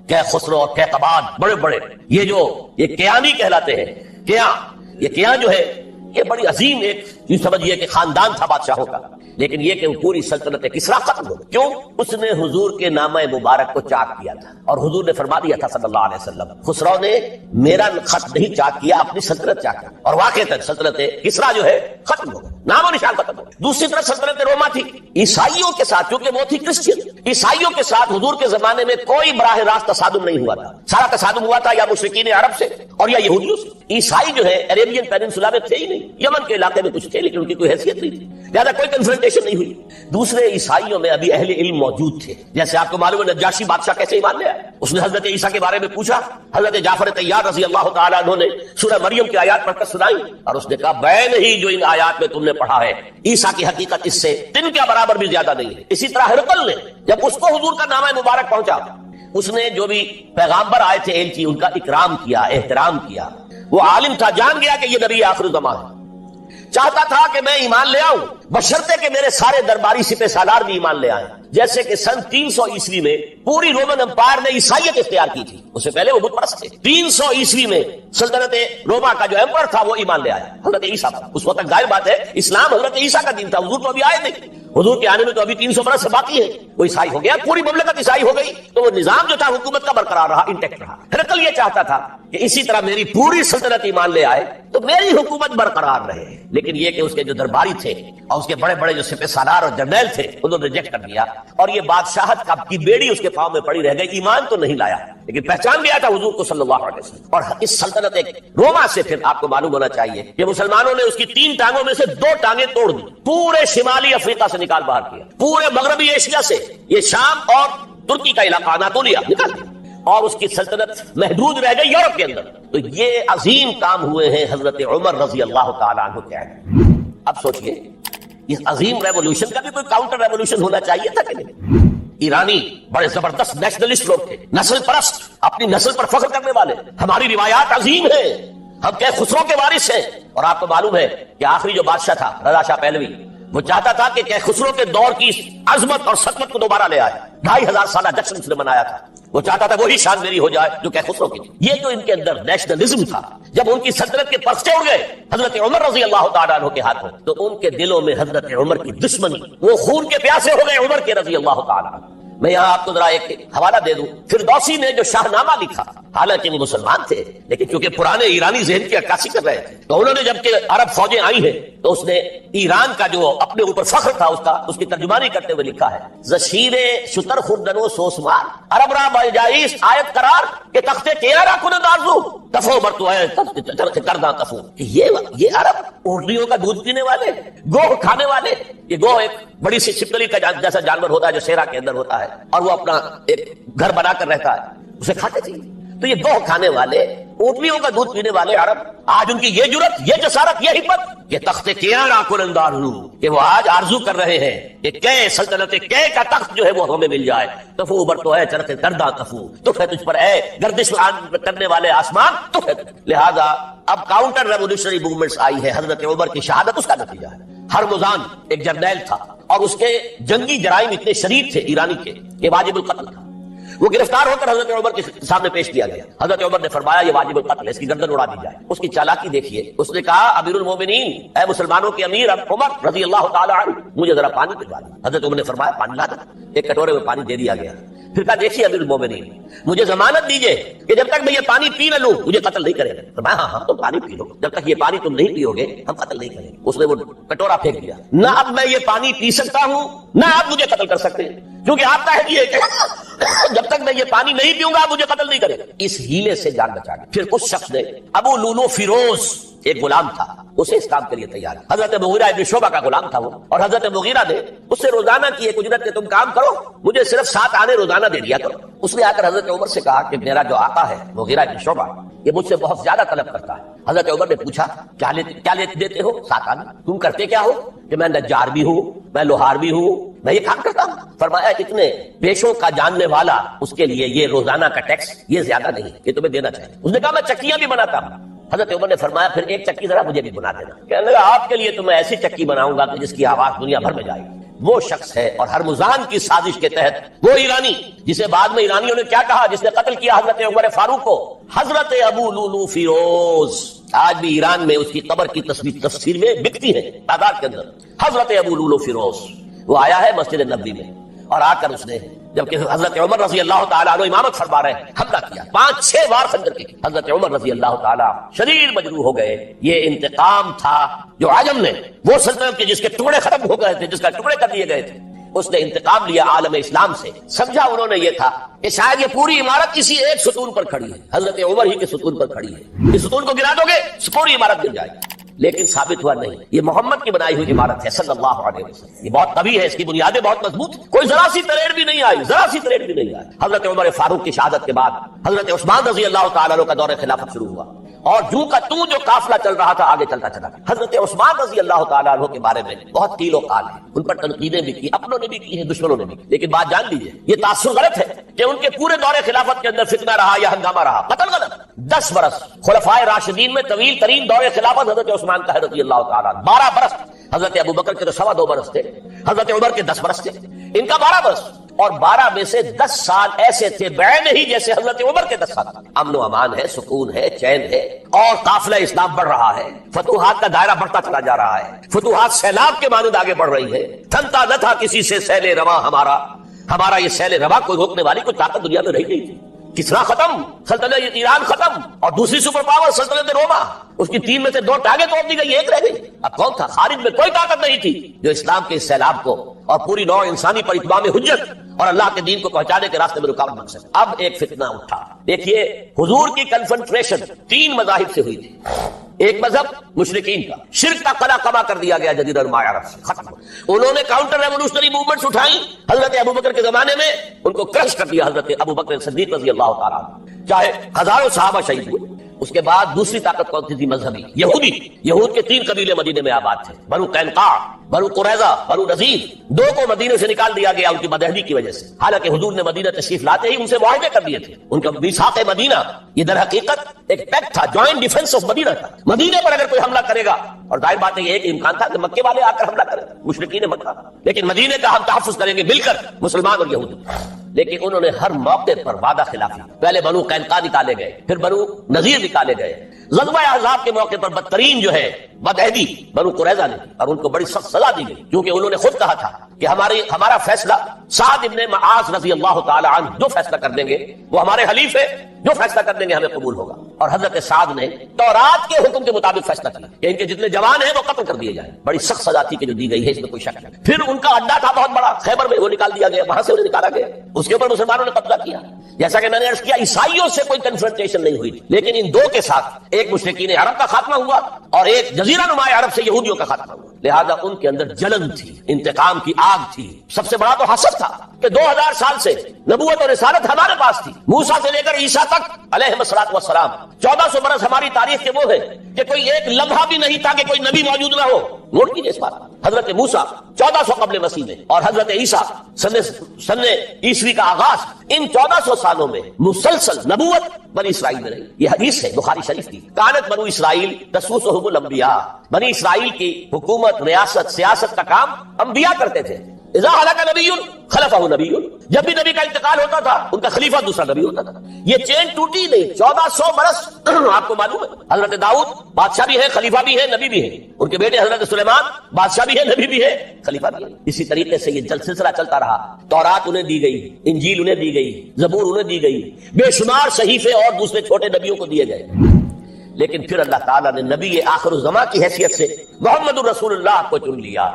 کہ خسرو اور کیقباد بڑے بڑے یہ کیانی کہلاتے ہیں. یہ کیاں جو ہے یہ بڑی عظیم ایک یہ سمجھیے کہ خاندان تھا بادشاہوں کا، لیکن یہ کہ وہ پوری سلطنت کسریٰ ختم ہو گئی. کیوں؟ اس نے حضور کے نامہ مبارک کو چاک کیا تھا، اور حضور نے فرما دیا تھا صلی اللہ علیہ وسلم خسرو نے میرا خط نہیں چاک کیا، اپنی سلطنت چاک کیا، اور واقعتاً سلطنت کسریٰ جو ہے ختم ہو گئی، نام و نشان ختم ہو گئی. دوسری طرف سلطنت روما تھی، عیسائیوں کے ساتھ، کیونکہ وہ تھی کرسچین، عیسائیوں کے ساتھ حضور کے زمانے میں کوئی براہ راست تصادم نہیں ہوا تھا. سارا تصادم ہوا تھا یا مشرکین عرب سے اور یا یہودیوں سے. عیسائی جو ہے عربین پیننسولا میں تھے ہی نہیں، یمن کے علاقے میں کچھ تھے لیکن ان کی کوئی حیثیت نہیں تھی، لہٰذا کوئی کنفرنٹیشن نہیں ہوئی. دوسرے عیسائیوں میں ابھی اہل علم موجود تھے، جیسے آپ کو معلوم ہے نجاشی بادشاہ کیسے ایمان لے آیا. اس نے حضرت عیسیٰ کے بارے میں پوچھا، حضرت جعفر طیار رضی اللہ تعالیٰ عنہ نے سورہ مریم کی آیات پڑھ کر سنائی، اور اس نے کہا میں نہیں جو ان آیات میں تم نے پڑھا ہے، عیسیٰ کی حقیقت اس سے تن کے برابر بھی زیادہ نہیں ہے. اسی طرح ہرقل نے جب اس کو حضور کا نامہ مبارک پہنچا، اس نے جو بھی پیغامبر آئے تھے ایلچی، ان کا اکرام کیا، احترام کیا. وہ عالم تھا، جان گیا کہ یہ نبی آخر زمان ہے، چاہتا تھا کہ میں ایمان لے آؤں بشرطے کہ میرے سارے درباری سپہ سالار بھی ایمان لے آئیں. جیسے کہ سن 300 عیسوی میں پوری رومن امپائر نے عیسائیت اختیار کی تھی، اس سے پہلے وہ بت پرست تھے. 300 عیسوی میں سلطنت روما کا جو ایمپر تھا وہ ایمان لے آیا حضرت عیسیٰ پر. اس وقت ظاہر بات ہے اسلام حضرت عیسیٰ کا دین تھا، حضور تو ابھی آئے نہیں، حضور کے آنے میں تو ابھی 300 برس سے باقی ہے. وہ عیسائی ہو گیا، پوری مملکت عیسائی ہو گئی، تو وہ نظام جو تھا حکومت کا برقرار رہا، انٹیکٹ رہا. ہرقل یہ چاہتا تھا کہ اسی طرح میری پوری سلطنت ایمان لے آئے تو میری حکومت برقرار رہے، لیکن یہ کہ اس کے جو درباری تھے اور اس کے بڑے بڑے جو سپہ سالار اور جرنیل تھے انہوں نے ریجیکٹ کر دیا، اور یہ بادشاہت کی بیڑی اس کے پاؤں میں پڑی رہ گئی. ایمان تو نہیں لایا لیکن پہچان گیا تھا حضور کو صلی اللہ علیہ وسلم. اور اس سلطنت روما سے پھر آپ کو معلوم ہونا چاہیے کہ مسلمانوں نے اس کی 3 ٹانگوں میں سے 2 ٹانگیں توڑ دی، پورے شمالی افریقہ سے نکال باہر کیا، پورے مغربی ایشیا سے، یہ شام اور ترکی کا علاقہ اناطولیہ نکال دیا، اور اس کی سلطنت محدود رہ گئی یورپ کے اندر. تو یہ عظیم کام ہوئے ہیں حضرت عمر رضی اللہ تعالیٰ عنہ کے. اب سوچئے اس عظیم ریولوشن کا بھی کوئی کاؤنٹر ریولوشن ہونا چاہیے تھا کہ نہیں؟ ایرانی بڑے زبردست نیشنلسٹ لوگ تھے، نسل پرست، اپنی نسل پر فخر کرنے والے. ہماری روایات عظیم ہیں، ہم کیا خسرو کے وارث ہیں. اور آپ کو معلوم ہے کہ آخری جو بادشاہ تھا رضا شاہ پہلوی، وہ چاہتا تھا کہ خسرو کے دور کی عظمت اور سطوت کو دوبارہ لے آئے. 2500 سالہ جشن اس نے منایا تھا، وہ چاہتا تھا وہی شان میری ہو جائے جو کہ خسرو کی تھی. یہ جو ان کے اندر نیشنلزم تھا، جب ان کی سلطنت کے پرچے اڑ گئے حضرت عمر رضی اللہ تعالیٰ عنہ کے ہاتھوں، تو ان کے دلوں میں حضرت عمر کی دشمنی، وہ خون کے پیاسے ہو گئے عمر کے رضی اللہ تعالیٰ عنہ. میں یہاں آپ کو ذرا ایک حوالہ دے دوں، فردوسی نے جو شاہ نامہ لکھا، حالانکہ وہ مسلمان تھے لیکن چونکہ پرانے ایرانی ذہن کی عکاسی کر رہے تھے، تو انہوں نے جب کہ عرب فوجیں آئی ہیں تو اس نے ایران کا جو اپنے اوپر فخر تھا اس کی ترجمانی کرتے ہوئے لکھا ہے، زشیر شتر خوردن و سوسمار عرب را بجائیس آیت قرار کہ تختے کیارا کن دارزو تفو برتو ہے چرخ کردہ تفو. یہ عرب اونٹنیوں کا دودھ پینے والے، گوہ کھانے والے. یہ گوہ ایک بڑی سی چھپکلی کا جیسا جانور ہوتا ہے جو صحرا کے اندر ہوتا ہے، اور وہ اپنا ایک گھر بنا کر رہتا ہے، اسے کھاتے تھے. تو یہ گوہ کھانے والے، اونٹنیوں کا دودھ پینے والے عرب، آج ان کی یہ جرت، یہ جسارت، یہ ہمت کہ تخت کیارا کنندار ہوں، کہ وہ آج آرزو کر رہے ہیں کہ کئے سلطنت کئے کا تخت جو ہے وہ ہمیں مل جائے. تفو بر تو ہے چرخ کردہ تفو، تو ہے تجھ پر اے گردش کرنے والے آسمان، تو ہے. لہذا اب کاؤنٹر ریولوشنری موومنٹس آئی ہے. حضرت عمر کی شہادت اس کا نتیجہ ہے. ہرمزان ایک جرنیل تھا اور اس کے جنگی جرائم اتنے شدید تھے ایرانی کے کہ واجب القتل تھا. وہ گرفتار ہو کر حضرت عمر کے سامنے پیش کیا گیا. حضرت عمر نے فرمایا یہ واجب القتل ہے، اس کی گردن اڑا دی جائے. اس کی چالاکی دیکھیے، اس نے کہا امیر المومنین، اے مسلمانوں کے امیر عمر رضی اللہ تعالی عنہ، مجھے ذرا پانی پلوا دیں. حضرت عمر نے فرمایا پانی لا دیں. ایک کٹورے میں پانی دے دیا گیا. پھر کہا دیکھیے امیر المومنین، مجھے ضمانت دیجئے کہ جب تک میں یہ پانی پی نہ لوں مجھے قتل نہیں کرے گا. فرمایا ہاں تم پانی پی لو، جب تک یہ پانی تم نہیں پیو گے ہم قتل نہیں کریں گے. اس نے وہ کٹورا پھینک دیا. نہ اب میں یہ پانی پی سکتا ہوں نہ آپ مجھے قتل کر سکتے، کیونکہ آپ کا ہے کہ جب تک میں یہ پانی نہیں پیوں گا آپ مجھے قتل نہیں کرے گا. اس ہیلے سے جان بچا گیا. پھر کچھ شخص نے، ابو لولو فیروز ایک غلام تھا، اسے اس کام کے لیے تیار. حضرت مغیرہ ابن شعبہ کا غلام تھا وہ، اور حضرت مغیرہ نے اس سے روزانہ کی ایک اجرت کہ تم کام کرو، مجھے صرف 7 آنے روزانہ دے دیا کرو. اس نے آ کر حضرت عمر سے کہا کہ میرا جو آقا ہے مغیرہ ابن شعبہ یہ مجھ سے بہت زیادہ طلب کرتا ہے. حضرت عمر نے پوچھا کیا دیتے ہو؟ 7 آنے. تم کرتے کیا ہو؟ کہ میں نجار بھی ہوں، میں لوہار بھی ہوں، میں یہ کام کرتا ہوں. فرمایا اتنے پیشوں کا جاننے والا اس کے لیے یہ روزانہ کا ٹیکس یہ زیادہ نہیں ہے، یہ تمہیں دینا چاہیے. اس نے کہا میں چکیاں بھی بناتا ہوں. حضرت عمر نے فرمایا پھر ایک چکی ذرا مجھے بھی بنا دینا. کہنے لگا آپ کے لیے تو میں ایسی چکی بناؤں گا کہ جس کی آواز دنیا بھر میں جائے گی. وہ شخص ہے اور ہرمزان کی سازش کے تحت وہ ایرانی جسے بعد میں ایرانیوں نے کیا کہا، جس نے قتل کیا حضرت عمر فاروق کو، حضرت ابو لولو فیروز. آج بھی ایران میں اس کی قبر کی تفسیر میں بکتی ہے تعداد کے اندر. حضرت ابو لولو فیروز وہ آیا ہے مسجد نبوی میں، اور آ کر اس نے جبکہ حضرت عمر رضی اللہ تعالیٰ عنہ امامت فرما رہے ہیں حملہ کیا، 5-6 بار خنجر کے. حضرت عمر رضی اللہ تعالیٰ شدید مجروح ہو گئے. یہ انتقام تھا جو عجم نے، وہ سلطنت کے جس کے ٹکڑے ختم ہو گئے تھے، جس کا ٹکڑے کر دیے گئے تھے، اس نے انتقام لیا عالم اسلام سے. سمجھا انہوں نے یہ تھا کہ شاید یہ پوری عمارت کسی ایک ستون پر کھڑی ہے، حضرت عمر ہی کے ستون پر کھڑی ہے، اس ستون کو گرا دو گے پوری عمارت گر جائے گی. لیکن ثابت ہوا نہیں، یہ محمد کی بنائی ہوئی عمارت ہے صلی اللہ علیہ وسلم. یہ بہت قوی ہے، اس کی بنیادیں بہت مضبوط، کوئی ذرا سی تریڑ بھی نہیں آئی، ذرا سی تریڑ بھی نہیں آئی. حضرت عمر فاروق کی شہادت کے بعد حضرت عثمان رضی اللہ تعالیٰ عنہ کا دور خلافت شروع ہوا، اور جو کا تو جو قافلہ چل رہا تھا آگے چلتا چلا. حضرت عثمان رضی اللہ تعالیٰ عنہ کے بارے میں بہت قیل و قال ہے، ان پر تنقیدیں بھی کی، اپنوں نے بھی کی ہیں، دشمنوں نے بھی. لیکن بات جان لیجیے، یہ تاثر غلط ہے کہ ان کے پورے دور خلافت کے اندر فتنہ رہا یا ہنگامہ رہا. قتل غلط. 10 برس خلفائے راشدین میں طویل ترین دور خلافت حضرت عثمان کا ہے رضی اللہ تعالیٰ. 12 برس حضرت ابو بکر کے تو 2.25 برس تھے، حضرت عمر کے 10 برس تھے، ان کا 12 برس. اور 12 میں سے 10 سال ایسے تھے بعین ہی جیسے حضرت عمر کے 10 سال. امن و امان ہے، سکون ہے، چین ہے، اور قافلہ اسلام بڑھ رہا ہے، فتوحات کا دائرہ بڑھتا چلا جا رہا ہے، فتوحات سیلاب کے مانند آگے بڑھ رہی ہے. تھمتا نہ تھا کسی سے سیل رواں ہمارا یہ سیل رواں کوئی روکنے والی کوئی طاقت دنیا میں رہی نہیں تھی. کسرا ختم، سلطنت ایران ختم، اور دوسری سپر پاور سلطنت روما، اس کی 3 میں سے 2 ٹانگیں توڑ دی گئی، 1 رہ گئی. اب کون تھا؟ خارج میں کوئی طاقت نہیں تھی جو اسلام کے اس سیلاب کو اور پوری نوع انسانی پر اتمام حجت اور اللہ کے دین کو پہنچانے کے راستے میں رکاوٹ بن سکے. اب ایک فتنہ اٹھا. دیکھیے حضور کی کنفرنٹریشن 3 مذاہب سے ہوئی تھی. ایک مذہب مشرکین کا، شرک کا قلعہ قبا کر دیا گیا جزیرہ نما عرب سے، ختم. انہوں نے کاؤنٹر ریولوشنری موومنٹس اٹھائیں حضرت ابوبکر کے زمانے میں، ان کو کرش کر دیا حضرت ابوبکر صدیق رضی اللہ تعالیٰ عنہ. چاہے ہزاروں صحابہ شہید ہوئے. اس کے بعد دوسری طاقت کون سی تھی؟ مذہبی یہودی. یہود کے 3 قبیلے مدینے میں آباد تھے، بنو قینقاع، بنو قریظہ، بنو نذیر. 2 کو مدینے سے نکال دیا گیا ان کی بدعہدی کی وجہ سے، حالانکہ حضور نے مدینہ تشریف لاتے ہی ان سے معاہدے کر دیے تھے. ان کا میثاق مدینہ یہ در حقیقت ایک پیکٹ تھا، جوائنٹ ڈیفنس آف مدینہ تھا. مدینے پر اگر کوئی حملہ کرے گا، اور ظاہر بات ہے یہ ایک امکان تھا کہ مکے والے آ کر حملہ کریں، مشرکین مکہ، لیکن مدینے کا ہم تحفظ کریں گے مل کر مسلمان اور یہودی. لیکن انہوں نے ہر موقع پر وعدہ خلافی. پہلے بنو قینقاع نکالے گئے، پھر بنو نذیر نکالے گئے. غزوہ احزاب کے موقع پر بدترین جو ہے بدعہدی بنو قریظہ نے کی، اور ان کو بڑی سخت سزا دی گئی، کیونکہ انہوں نے خود کہا تھا کہ ہمارا فیصلہ سعد ابن معاذ رضی اللہ تعالی عنہ جو فیصلہ کر دیں گے وہ ہمارے حلیف ہے، جو فیصلہ کر دیں گے ہمیں قبول ہوگا. اور حضرت سعد نے تورات کے حکم کے مطابق فیصلہ کیا کہ ان کے جتنے جوان ہیں وہ قتل کر دیے جائیں. بڑی سخت سزا تھی کہ جو دی گئی ہے، اس میں کوئی شک نہیں. پھر ان کا اڈا تھا بہت بڑا خیبر میں، وہ نکال دیا گیا، وہاں سے انہیں نکالا گیا، اس کے اوپر مسلمانوں نے قبضہ کیا. جیسا کہ میں نے عرض کیا عیسائیوں سے کوئی کنفرنٹیشن نہیں ہوئی، لیکن ان 2 کے ساتھ ایک مشرکین عرب کا خاتمہ ہوا اور ایک جزیرہ نما عرب سے یہودیوں کا خاتمہ ہوا. لہذا ان کے اندر جلن تھی، انتقام کی آگ تھی. سب سے بڑا تو حسد تھا کہ 2000 سال سے نبوت اور رسالت ہمارے پاس تھی، موسیٰ سے لے کر عیسیٰ تک علیہ الصلوۃ والسلام. 1400 برس ہماری تاریخ کے وہ ہے کہ کوئی ایک لمحہ بھی نہیں تھا کہ کوئی نبی موجود نہ ہو. نوٹ کیجیے اس بات. حضرت موسیٰ 1400 قبل مسیح میں اور حضرت عیسیٰ سن عیسوی کا آغاز، ان 1400 سالوں میں مسلسل نبوت بنی اسرائیل میں رہی. یہ حدیث ہے بخاری شریف کی، کانت بنو اسرائیل تسوسہم الانبیاء. بنی اسرائیل کی حکومت، ریاست، سیاست کا کام انبیاء کرتے تھے. اذا ہلاک نبی خلفہ نبی، جب بھی نبی کا انتقال ہوتا تھا ان کا خلیفہ دوسرا نبی ہوتا تھا. یہ چین ٹوٹی نہیں. 1400 برس آپ کو معلوم ہے حضرت داؤد بادشاہ بھی ہے، خلیفہ بھی ہے، نبی بھی ہے. ان کے بیٹے حضرت سلیمان بادشاہ بھی ہے، نبی بھی ہے، خلیفہ بھی ہے. اسی طریقے سے یہ سلسلہ چلتا رہا. تورات انہیں دی گئی، انجیل انہیں دی گئی، زبور انہیں دی گئی، بے شمار صحیفے اور دوسرے چھوٹے نبیوں کو دیے گئے. لیکن پھر اللہ تعالیٰ نے نبی آخر الزماں کی حیثیت سے محمد الرسول اللہ کو چن لیا،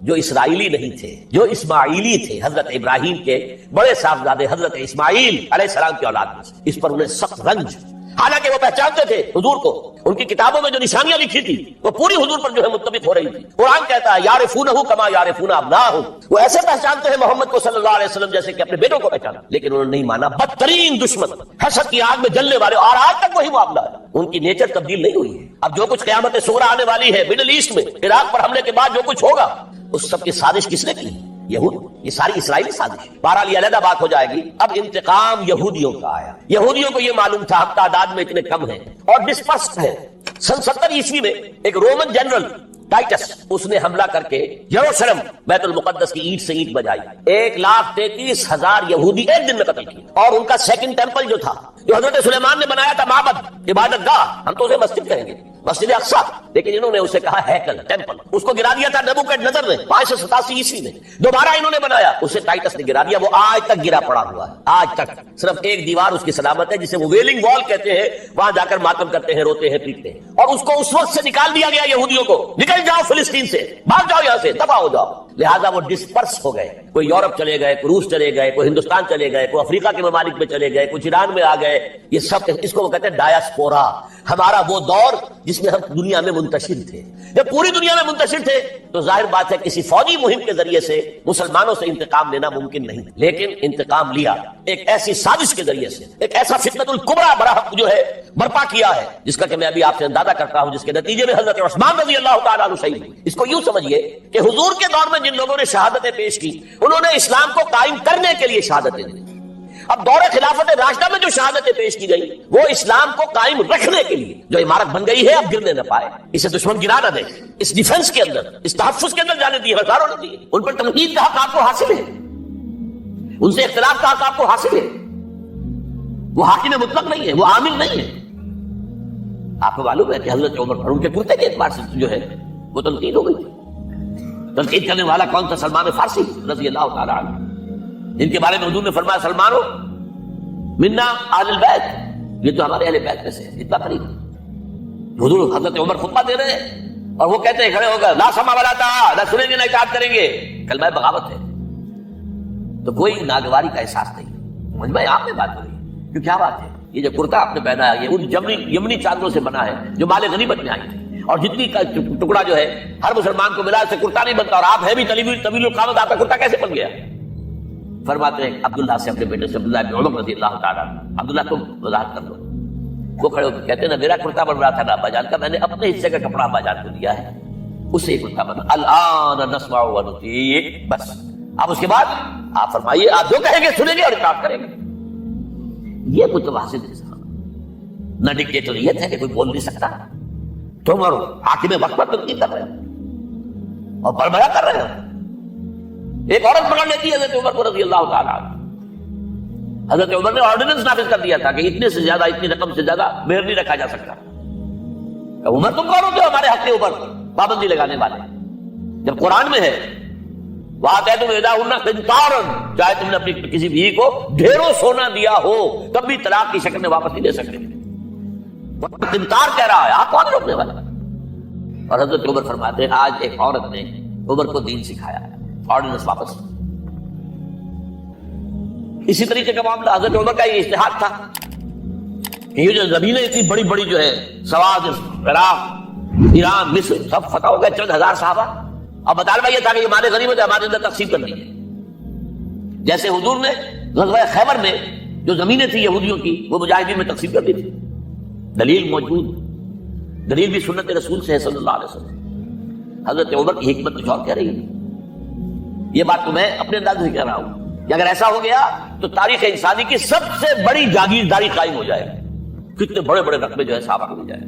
جو اسرائیلی نہیں تھے، جو اسماعیلی تھے. حضرت ابراہیم کے بڑے صاحبزادے حضرت اسماعیل علیہ السلام کی اولاد میں سے. اس پر انہیں سخت رنج، حالانکہ وہ پہچانتے تھے حضور کو. ان کی کتابوں میں جو نشانیاں لکھی تھی وہ پوری حضور پر جو ہے متفق ہو رئی تھی. قرآن کہتا ہے یعرفونہ کما یعرفون ابناءہم، وہ ایسے پہچانتے ہیں محمد کو صلی اللہ علیہ وسلم جیسے کہ اپنے بیٹوں کو پہچانا. لیکن انہوں نے نہیں مانا. بدترین دشمن، حسد کی آگ میں جلنے والے، اور آج تک وہی معاملہ ہے. ان کی نیچر تبدیل نہیں ہوئی ہے. اب جو کچھ قیامت صغریٰ آنے والی ہے مڈل ایسٹ میں، عراق پر حملے کے بعد جو کچھ ہوگا، اس سب کی سازش کس نے کی؟ یہود. یہ ساری اسرائیلی سازش. بہرحال یہ علیحدہ بات ہو جائے گی. اب انتقام یہودیوں کا آیا. یہودیوں کو یہ معلوم تھا ہم تعداد میں اتنے کم ہیں اور ڈسپرسڈ ہیں. سن 70 عیسوی میں ایک رومن جنرل ٹائٹس، اس نے حملہ کر کے یروشلم بیت المقدس کی اینٹ سے اینٹ بجائی، 1,33,000 یہودی ایک دن میں قتل کیے، اور ان کا سیکنڈ ٹیمپل جو تھا، جو حضرت سلیمان نے بنایا تھا، معبد، عبادت گاہ، ہم تو اسے مسجد کہیں گے، مسجد اقصیٰ، لیکن انہوں نے اسے کہا ہیکل، ٹیمپل، اس کو گرا دیا تھا نبوکڈنیزر نے 587 عیسوی میں، دوبارہ انہوں نے بنایا، اسے ٹائٹس نے گرا دیا، وہ آج تک گرا پڑا ہوا ہے، آج تک صرف ایک دیوار اس کی سلامت ہے، جسے وہ ویلنگ وال کہتے ہیں، وہاں جا کر ماتم کرتے ہیں، روتے ہیں، پیٹتے ہیں، اور اس کو اس وقت سے نکال دیا گیا یہودیوں کو، نکل جاؤ فلسطین سے، بھاگ جاؤ یہاں سے، دفع ہو جاؤ، لہذا وہ ڈسپرس ہو گئے، کوئی یورپ چلے گئے، کوئی روس چلے گئے، کوئی ہندوستان چلے گئے، کوئی افریقہ کے ممالک میں چلے گئے، کچھ ایران میں آ گئے، یہ سب اس کو وہ کہتے ہیں ڈایاسپورا، ہمارا وہ دور جس میں ہم دنیا میں منتشر تھے، جب پوری دنیا میں منتشر تھے تو ظاہر بات ہے کسی فوجی مہم کے ذریعے سے مسلمانوں سے انتقام لینا ممکن نہیں، لیکن انتقام لیا ایک ایسی سازش کے ذریعے سے، ایک ایسا فتنۃ الکبریٰ جو ہے برپا کیا ہے، جس کا کہ میں ابھی آپ سے اندازہ کرتا ہوں، جس کے نتیجے میں حضرت عثمان رضی اللہ تعالیٰ عنہ شہید ہوئے۔ اس کو یوں سمجھیے کہ حضور کے دور میں جن لوگوں نے شہادتیں پیش کی، انہوں نے اسلام کو قائم کرنے کے لیے شہادتیں دی، اب دور خلافت راشدہ میں جو شہادتیں پیش کی گئی وہ اسلام کو قائم رکھنے کے لیے، جو عمارت بن گئی ہے اب گرنے نہ پائے، اسے دشمن گرا نہ دے، اس ڈیفنس کے اندر، اس تحفظ کے اندر جانے دیے، ہزاروں نے دیے، ان پر تنقید کا حق آپ کو حاصل ہے، ان سے اختلاف کا حق آپ کو حاصل ہے، وہ حاکم مطلق نہیں ہے، وہ عامل نہیں ہے۔ آپ کو معلوم ہے کہ حضرت عمر پر ان کے کرتے کے اعتبار سے جو ہے وہ تنقید ہو گئی تھی، تنقید کرنے والا کون تھا؟ سلمان فارسی رضی اللہ تعالیٰ عنہ، جن کے بارے میں حضور نے فرمایا سلمانو منا اہل البیت، یہ تو ہمارے اہل بیت میں سے اتنا قریب۔ حضور حضرت عمر خطبہ دے رہے ہیں اور وہ کہتے ہیں کھڑے ہو کر لا سمع ولا طاعہ، نہ سنیں گے نہ اطاعت کریں گے، کلمہ بغاوت ہے، تو کوئی ناگواری کا احساس نہیں۔ سمجھ میں آپ میں بات ہو رہی ہے کہ کیا بات ہے، یہ جو کرتا آپ نے پہنا ہے یہ ان یمنی چادروں سے بنا ہے جو مال غنیمت میں آئی تھی، اور جتنی کا ٹکڑا جو ہے ہر مسلمان کو ملا، اس سے کرتا نہیں بنتا، اور آپ ہے بھی طویل القامت، آپ کا کرتا کیسے بن گیا؟ فرماتے ہیں عبداللہ سے اپنے بیٹے سے، عبداللہ بن عمر رضی اللہ تعالیٰ عنہ، عبداللہ تم وضاحت کر دو۔ وہ کھڑے ہو کے کہتے ہیں نا میرا کرتا بن رہا تھا نا ابا جان کا، میں نے اپنے حصے کا کپڑا ابا جان کو دیا ہے، اس سے کرتا بنا، الآن نسمع و نطیع، بس اب اس کے بعد آپ فرمائیے، آپ جو کہیں گے سنیں گے اور اطاعت کریں گے۔ یہ متوازن نظام، نہ ڈکٹیٹریت ہے کہ کوئی بول نہیں سکتا، تم اور حاکم وقت پر تنقید کر رہے ہو اور بربرا کر رہے ہو۔ ایک عورت پکڑ لیتی ہے حضرت عمر کو رضی اللہ تعالیٰ عنہ، حضرت عمر نے آرڈیننس نافذ کر دیا تھا کہ اتنے سے زیادہ، اتنی رقم سے زیادہ مہر نہیں رکھا جا سکتا۔ عمر تم کون ہوتے ہو ہمارے حق کے اوپر پابندی لگانے والے؟ جب قرآن میں ہے وَآتَيْتُمْ إِحْدَاهُنَّ قِنطَارًا، چاہے تم نے اپنی کسی بیوی کو ڈھیروں سونا دیا ہو تب بھی طلاق کی شکل میں واپس نہیں دے سکتے۔ قنطار کہہ رہا ہے، آپ کون روکنے والا؟ اور حضرت عمر فرماتے ہیں آج ایک عورت نے عمر کو دین سکھایا ہے، آرڈیننس واپس۔ اسی طریقے کا معاملہ حضرت عمر کا یہ اجتہاد تھا کہ یہ جو زمینیں اتنی بڑی بڑی جو ہے سواد، عراق، ایران، مصر سب فتح ہو گئے، چند ہزار صحابہ، اب مطالبہ یہ تھا کہ یہ مال غنیمت ہے ہمارے اندر تقسیم کر دیجیے۔ جیسے حضور نے غزوہ خیبر میں جو زمینیں تھیں یہودیوں کی وہ مجاہدین میں تقسیم کر دی تھی، دلیل موجود، دلیل بھی سنت رسول سے ہے صلی اللہ علیہ وسلم۔ حضرت عمر کی حکمت کچھ اور کہہ رہی ہے، یہ بات تو میں اپنے انداز سے کہہ رہا ہوں کہ اگر ایسا ہو گیا تو تاریخ انسانی کی سب سے بڑی جاگیرداری قائم ہو جائے، کتنے بڑے بڑے رقبے جو ہے صحابہ کو مل جائے۔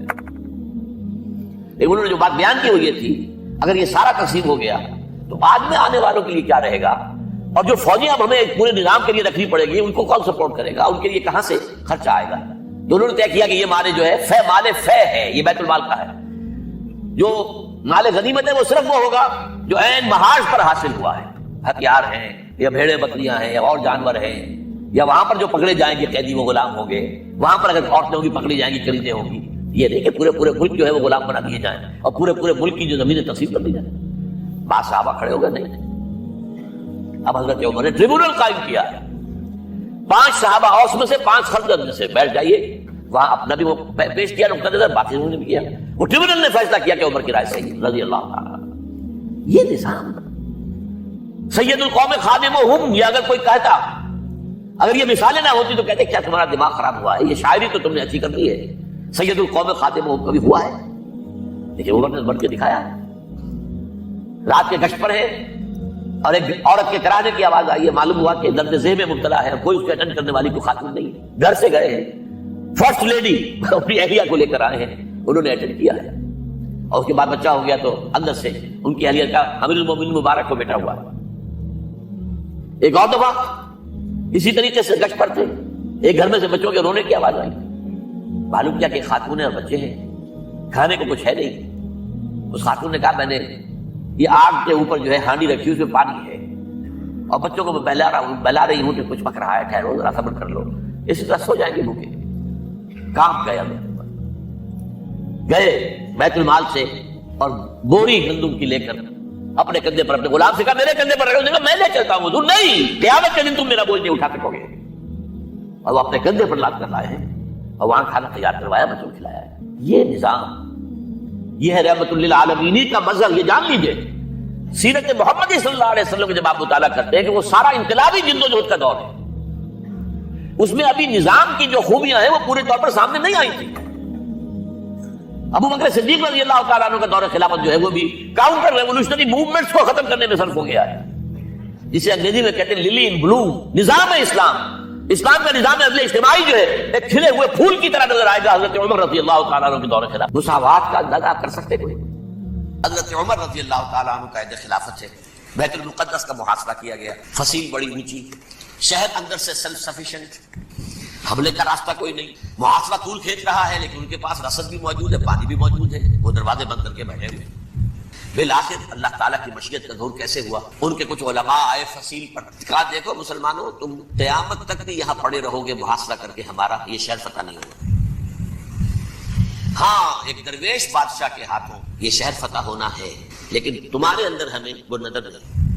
لیکن انہوں نے جو بات بیان کی وہ یہ تھی اگر یہ سارا تقسیم ہو گیا تو بعد میں آنے والوں کے لیے کیا رہے گا، اور جو فوجیاں اب ہمیں ایک پورے نظام کے لیے رکھنی پڑے گی ان کو کون سپورٹ کرے گا، ان کے لیے کہاں سے خرچہ آئے گا؟ تو انہوں نے طے کیا کہ یہ مال جو ہے مال فے ہے، یہ بیت المال کا ہے، جو مال غنیمت ہے وہ صرف وہ ہوگا جو عین محاذ پر حاصل ہوا ہے، ہتھیار ہیں یا بھیڑیں بکریاں ہیں یا اور جانور ہیں، یا وہاں پر جو پکڑے جائیں گے قیدی وہ غلام ہوں گے، وہاں پر اگر عورتیں ہوں گی پکڑی جائیں گی، خریدیں ہوں گی، یہ نہیں کہ پورے ملک جو ہے وہ غلام بنا دیے جائیں اور پورے ملک کی جو زمینیں تقسیم کر دی جائیں۔ بعض صحابہ کھڑے ہو گئے نہیں، اب حضرت عمر نے ٹریبونل قائم کیا ہے، 5 صحابہ اوس میں سے 5 خزرج میں سے بیٹھ جائیے، وہاں اپنا بھی وہ پیش کیا نقطہ نظر، باقی انہوں نے بھی کیا، وہ ٹریبونل نے فیصلہ کیا کہ عمر کی رائے صحیح رضی اللہ تعالیٰ۔ یہ نظام سید القوم خادمہم، یہ اگر کوئی کہتا، اگر یہ مثالیں نہ ہوتی تو کہتے کیا تمہارا دماغ خراب ہوا ہے، یہ شاعری تو تم نے اچھی کر دی ہے، سید القوم خادمہم کبھی ہوا ہے؟ لیکن عمر نے بڑھ کے دکھایا، رات کے گشت پر ہے اور ایک عورت کے کرانے کی آواز آئی ہے، معلوم ہوا کہ درد ذہن میں مبتلا ہے، کوئی اس کو اٹینڈ کرنے والی کوئی خاتون نہیں ہے، گھر سے گئے ہیں، فرسٹ لیڈی اپنی اہلیہ کو لے کر آئے ہیں، انہوں نے اٹینڈ کیا ہے، اور اس کے بعد بچہ ہو گیا تو اندر سے ان کی اہلیہ کا امیر المومنین مبارک کو بیٹا ہوا. ایک اور دفعہ اسی طریقے سے گشت پر تھے, ایک گھر میں سے بچوں کے رونے کی آواز آئی. معلوم کیا کہ خاتون اور بچے ہیں, کھانے کو کچھ ہے نہیں. اس خاتون نے کہا میں نے یہ آگ کے اوپر جو ہے ہانڈی رکھی, اس میں پانی ہے اور بچوں کو میں بہلا رہی ہوں کہ کچھ پک رہا ہے, ٹھہرو ذرا صبر کر لو, اسی طرح سو جائیں گے بھوکے. کام گیا گئے بیت المال سے اور بوری گندم کی لے کر اپنے کندھے پر, اپنے غلام سے کہا میرے کندھے پر رکھو. میں لے چلتا ہوں حضور. نہیں, قیامت کے دن تم میرا بوجھ نہیں اٹھا سکو گے. اور وہ اپنے کندھے پر لاد کر لائے ہیں اور وہاں کھانا تیار کروایا, بچوں کو کھلایا ہے. یہ نظام, یہ ہے رحمت للعالمین کا مظہر. یہ جان لیجئے سیرت محمد صلی اللہ علیہ وسلم کے جب آپ مطالعہ کرتے ہیں کہ وہ سارا انقلابی جدوجہد کا دور ہے, اس میں ابھی نظام کی جو خوبیاں ہیں وہ پورے طور پر سامنے نہیں آئی تھی. ابو بکر صدیق رضی اللہ تعالیٰ عنہ کا دور خلافت جو ہے وہ بھی کاؤنٹر ریولوشنری موومنٹس کو ختم کرنے میں صرف ہو گیا ہے, جسے انگریزی میں کہتے ہیں للی ان بلوم. نظام اسلام, اسلام کا نظام عدل اجتماعی جو ہے ایک کھلے ہوئے پھول کی طرح نظر آئے گا حضرت عمر رضی اللہ تعالیٰ عنہ کے دور خلافت. مساوات کا اندازہ آپ کر سکتے کوئی؟ حضرت عمر رضی اللہ تعالیٰ عنہ کا عہد خلافت ہے, بیت المقدس کا محاصرہ کیا گیا, فصیل بڑی اونچی, شہر اندر سے سیلف سفیشینٹ, حملے کا راستہ کوئی نہیں, محاصرہ طول کھینچ رہا ہے لیکن ان کے پاس رسد بھی موجود ہے, پانی بھی موجود ہے, وہ دروازے بند کر کے بیٹھے ہوئے. بالآخر اللہ تعالیٰ کی مشیت کا ظہور کیسے ہوا؟ ان کے کچھ علماء آئے فصیل پر, کہا دیکھو مسلمانوں تم قیامت تک بھی یہاں پڑے رہو گے محاصرہ کر کے, ہمارا یہ شہر فتح نہیں ہوگا. ہاں ایک درویش بادشاہ کے ہاتھوں یہ شہر فتح ہونا ہے, لیکن تمہارے اندر ہمیں وہ نظر نہیں.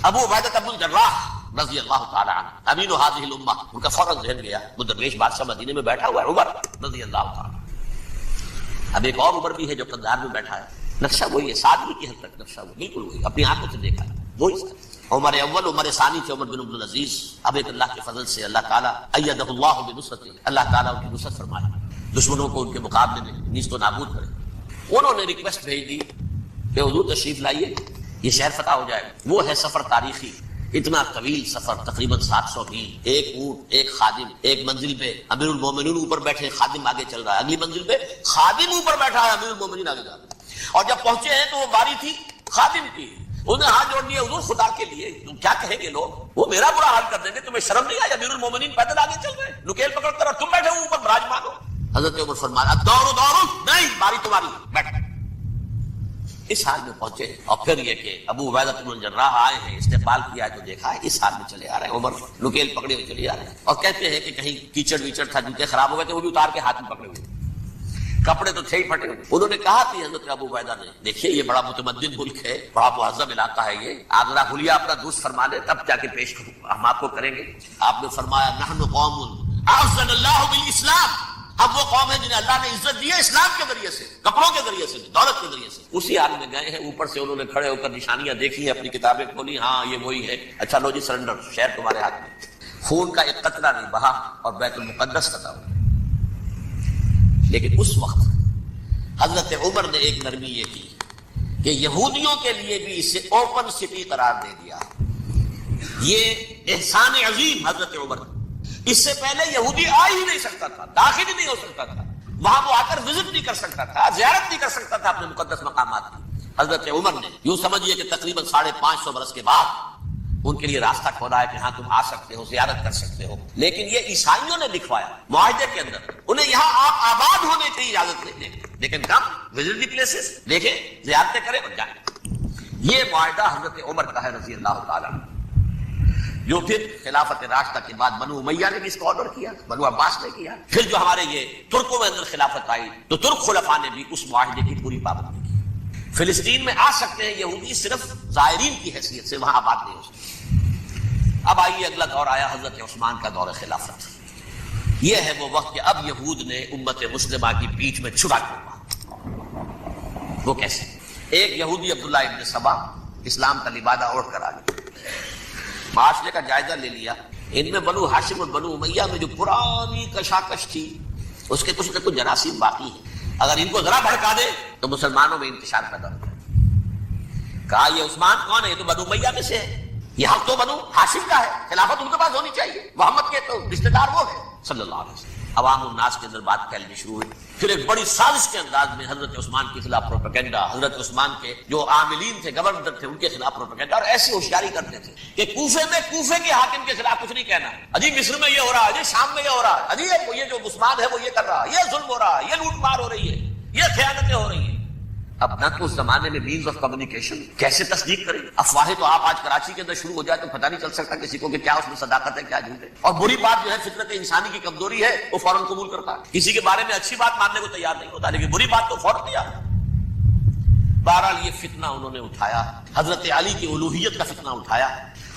ابو عبیدہ بن الجراح رضی اللہ تعالی عنہ امین هذه الامہ, ان کا فوراً ذہن گیا وہ درویش بادشاہ مدینے میں بیٹھا ہوا ہے عمر رضی اللہ تعالی. اب ایک اور عمر بھی ہے جو قندھار میں بیٹھا ہے, نقشہ وہی ہے, سادگی کی حد تک نقشہ بالکل وہی, اپنی آنکھوں سے دیکھا ہے وہی. عمر اول عمر ثانی سے عمر بن عبد العزیز. اب ایک اللہ کے فضل سے اللہ تعالیٰ ایدہ اللہ بنصرتہ, اللہ تعالیٰ ان کی نصرت فرمائے, دشمنوں کو ان کے مقابلے میں نیست و نابود کرے. انہوں نے ریکویسٹ بھیج دی کہ حضور تشریف لائیے, یہ شہر فتح ہو جائے. وہ ہے سفر تاریخی, اتنا طویل سفر, تقریباً 700 میل, ایک اونٹ, ایک خادم, ایک منزل پہ امیر المومنین اوپر بیٹھے, خادم آگے چل رہا ہے, اگلی منزل پہ خادم اوپر بیٹھا ہے, امیر المومنین آگے جا رہا ہے. اور جب پہنچے ہیں تو وہ باری تھی خادم کی, انہوں نے ہاتھ جوڑ دیا حضور خدا کے لیے تم کیا کہیں گے لوگ, وہ میرا برا حال کر دیں گے, تمہیں شرم نہیں آئی؟ امیر المومنین پیدل آگے چل رہے ہیں, نکیل پکڑ کر, تم بیٹھے ہو اوپر براجمان ہو. حضرت عمر فرمایا دور نہیں, باری تمہاری, بیٹھ. اس حال میں پہنچے, اور پھر یہ کہ ابو عبیدہ بن الجراح آئے ہیں, استقبال کیا ہے تو دیکھا ہے اس حال میں چلے آ رہے ہیں. عمر نکیل پکڑے ہوئے چلے آ رہے ہیں, اور کہتے ہیں کہ کہیں کیچڑ ویچڑ تھا, جوتے خراب ہو گئے تھے, وہ بھی اتار کے ہاتھ میں پکڑے ہوئے, کپڑے تو تھے ہی پھٹے ہوئے. انہوں نے کہا کہ حضرت ابو عبیدہ نے, دیکھیے یہ بڑا متمدن ملک ہے, بڑا مہذب علاقہ ہے, یہ آپ ذرا حلیہ اپنا درست فرما لیں تب جا کے پیش ہم آپ کو کریں گے. آپ نے فرمایا نحن قوم اعزنا اللہ بالاسلام, اب وہ قوم ہے جنہیں اللہ نے عزت دی ہے اسلام کے ذریعے سے, کپڑوں کے ذریعے سے, دولت کے ذریعے سے. اسی حال میں گئے ہیں, اوپر سے انہوں نے کھڑے ہو کر نشانیاں دیکھی ہیں, اپنی کتابیں کھولی, ہاں یہ وہی ہے, اچھا لو جی سرنڈر, شہر تمہارے ہاتھ میں. خون کا ایک قطرہ نہیں بہا اور بیت المقدس فتح ہوا. لیکن اس وقت حضرت عمر نے ایک نرمی یہ کی کہ یہودیوں کے لیے بھی اسے اوپن سٹی قرار دے دیا. یہ احسان عظیم حضرت عمر. اس سے پہلے یہودی آ ہی نہیں سکتا تھا, داخل ہی نہیں ہو سکتا تھا, وہاں وہ آ کر وزٹ نہیں کر سکتا تھا, زیارت نہیں کر سکتا تھا اپنے مقدس مقامات کی. حضرت عمر نے یوں سمجھیے کہ تقریباً 550 برس کے بعد ان کے لیے راستہ کھولا ہے کہ ہاں تم آ سکتے ہو, زیارت کر سکتے ہو. لیکن یہ عیسائیوں نے لکھوایا معاہدے کے اندر, انہیں یہاں آپ آباد ہونے کی اجازت نہیں دیں, لیکن کم وزٹ دی پلیسز, دیکھیں زیارتیں کریں اور جائیں. یہ معاہدہ حضرت عمر کا ہے رضی اللہ تعالیٰ, جو پھر خلافت راشدہ کے بعد بنو امیہ نے بھی اس کو آرڈر کیا, بنو عباس نے کیا. پھر جو ہمارے یہ ترکوں میں اندر خلافت آئی تو ترک خلفاء نے بھی اس معاہدے کی پوری پابندی کی. فلسطین میں آ سکتے ہیں یہودی, صرف زائرین کی حیثیت سے, وہاں آباد نہیں ہو سکتے. اب آئیے اگلا دور آیا حضرت عثمان کا دور خلافت. یہ ہے وہ وقت کہ اب یہود نے امت مسلمہ کی پیٹھ میں چھڑا ہوا. وہ کیسے؟ ایک یہودی عبداللہ ابن سبا اسلام کا لبادہ اوڑھ کر آ گیا, معاشرے کا جائزہ لے لیا. ان میں بنو ہاشم اور بنو امیہ میں جو پرانی کشاکش تھی اس کے کچھ نہ کچھ جراثیم باقی ہیں, اگر ان کو ذرا بھڑکا دے تو مسلمانوں میں انتشار پیدا ہو جائے. کہا یہ عثمان کون ہے؟ یہ تو بنو امیہ میں سے ہے, یہ حق تو بنو ہاشم کا ہے, خلافت ان کے پاس ہونی چاہیے, محمد کے تو رشتے دار وہ ہے, صلی اللہ علیہ وسلم. عوام الناس کے اندر بات پھیلنی شروع ہوئی. پھر ایک بڑی سازش کے انداز میں حضرت عثمان کے خلاف پروپیگنڈا، حضرت عثمان کے جو عاملین تھے، گورنر تھے، ان کے خلاف پروپیگنڈا، اور ایسی ہوشیاری کرتے تھے کہ کوفے کے حاکم کے خلاف کچھ نہیں کہنا. اجی مصر میں یہ ہو رہا ہے، اجی شام میں یہ ہو رہا ہے، اجی یہ جو عثمان ہے وہ یہ کر رہا ہے، یہ ظلم ہو رہا ہے، یہ لوٹ مار ہو رہی ہے، یہ خیانتیں ہو رہی ہیں. اب نہ تو اس زمانے میں مینز آف کمیونیکیشن، کیسے تصدیق کریں؟ افواہیں تو آپ آج کراچی کے اندر شروع ہو جائے تو پتہ نہیں چل سکتا کسی کو کہ کیا اس میں صداقت ہے، کیا جھوٹ ہے. اور بری بات جو ہے فطرت انسانی کی کمزوری ہے، وہ فوراً قبول کرتا ہے. کسی کے بارے میں اچھی بات ماننے کو تیار نہیں ہوتا، لیکن بری بات تو فوراً تیار. بہرحال یہ فتنہ انہوں نے اٹھایا، حضرت علی کی الوہیت کا فتنہ اٹھایا،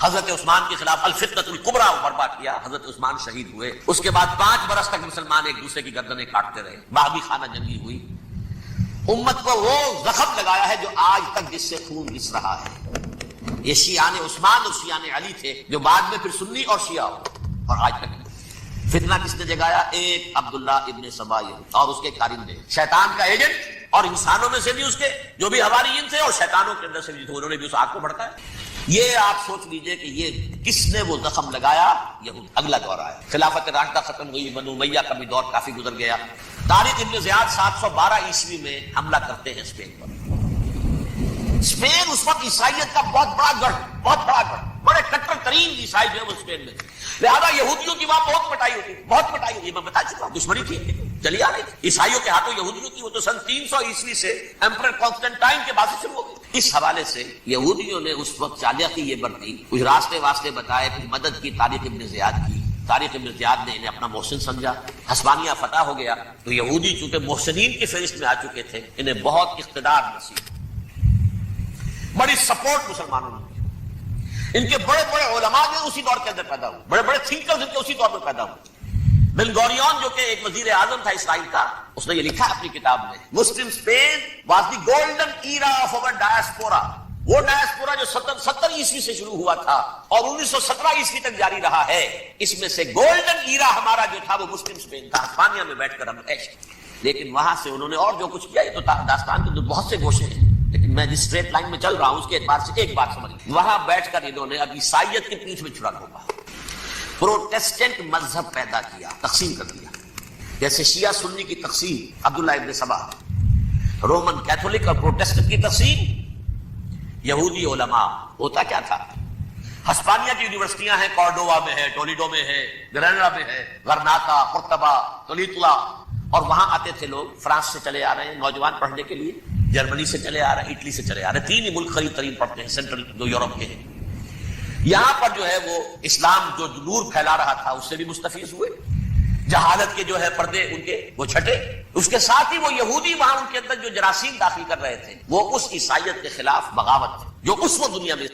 حضرت عثمان کے خلاف الفتنۃ الکبریٰ برپا کیا. حضرت عثمان شہید ہوئے. اس کے بعد 5 برس تک مسلمان ایک دوسرے کی گردنیں کاٹتے رہے، باغی خانہ جنگی ہوئی. امت کو وہ زخم لگایا ہے جو آج تک جس سے خون رس رہا ہے. یہ شیعان عثمان اور شیعان علی تھے جو بعد میں پھر سنی اور شیعہ ہو، اور آج تک فتنہ کس نے جگایا؟ ایک عبداللہ ابن سبا اور اس کے کارندے، شیطان کا ایجنٹ، اور انسانوں میں سے بھی اس کے جو بھی حواریین تھے اور شیطانوں کے اندر سے بھی تھے، انہوں نے بھی اس آگ کو بھڑکایا. یہ آپ سوچ لیجئے کہ یہ کس نے وہ زخم لگایا؟ یہود. اگلا دور آیا، خلافت راشدہ ختم ہوئی، بنو امیہ کا بھی دور کافی گزر گیا. طارق ابن زیاد 712 عیسوی میں حملہ کرتے ہیں اسپین پر. اسپین اس وقت عیسائیت کا بہت بڑا گڑھ، بڑے کٹر ترین عیسائی جو ہے وہ اسپین میں. لہذا یہودیوں کی وہاں بہت پٹائی ہوتی، میں بتا چکا ہوں، دشمنی تھی چلی آ رہی تھی عیسائیوں کے ہاتھوں یہودیوں کی. وہ تو سن 300 عیسوی سے ایمپرر کانسٹنٹائن کے بعد سے شروع ہو گئی. اس حوالے سے یہودیوں نے اس وقت چالاکی یہ برتی، کچھ راستے بتائے، کچھ مدد کی طارق ابن زیاد کی. طارق ابن زیاد نے انہیں اپنا محسن سمجھا. ہسپانیہ فتح ہو گیا تو یہودی چونکہ محسنین کی فہرست میں آ چکے تھے، انہیں بہت اقتدار نصیب، بڑی سپورٹ مسلمانوں نے. ان کے بڑے علماء جو اسی دور کے اندر پیدا ہوئے، بڑے تھنکرز ان کے اسی دور میں پیدا ہوئے. بن گوریون جو کہ ایک وزیر اعظم تھا اسرائیل کا، اس نے یہ لکھا اپنی کتاب میں، Muslim Spain was the golden era of our diaspora. وہ ڈائسپورا جو 70 عیسوی سے شروع ہوا تھا اور 1917 عیسوی تک جاری رہا ہے، اس میں سے گولڈن ایرا ہمارا جو تھا وہ مسلم اسپین تھا. ہسپانیہ میں بیٹھ کر ہم عیش کیے. لیکن وہاں سے انہوں نے اور جو کچھ کیا، یہ تو داستان کے بہت سے گوشے ہیں، لیکن میں جس اسٹریٹ لائن میں چل رہا ہوں اس کے اعتبار سے ایک بات سمجھ، وہاں بیٹھ کر انہوں نے اب عیسائیت کی پیٹھ میں چھڑا ہوگا، پروٹیسٹنٹ مذہب پیدا کیا، تقسیم کر دیا. جیسے شیعہ سنی کی تقسیم عبداللہ ابن سبا، رومن کیتھولک اور پروٹیسٹنٹ کی تقسیم یہودی علماء. ہوتا کیا تھا؟ ہسپانیہ کی یونیورسٹیاں ہیں، کارڈووا میں ہے، ٹولیڈو میں ہے، گریناڈا میں ہے، غرناطہ، قرطبہ، تولیتلا، اور وہاں آتے تھے لوگ. فرانس سے چلے آ رہے ہیں نوجوان پڑھنے کے لیے، جرمنی سے چلے آ رہے ہیں، اٹلی سے چلے آ رہے ہیں. 3 ہی ملک قریب ترین پڑھتے ہیں سینٹرل جو یورپ کے ہیں. یہاں پر جو ہے وہ اسلام جو نور پھیلا رہا تھا اس سے بھی مستفیض ہوئے. جہالت کے جو ہے پردے ان کے وہ چھٹے. اس کے ساتھ ہی وہ یہودی وہاں ان کے اندر جو جراثیم داخل کر رہے تھے وہ اس عیسائیت کے خلاف بغاوت جو اس وقت دنیا میں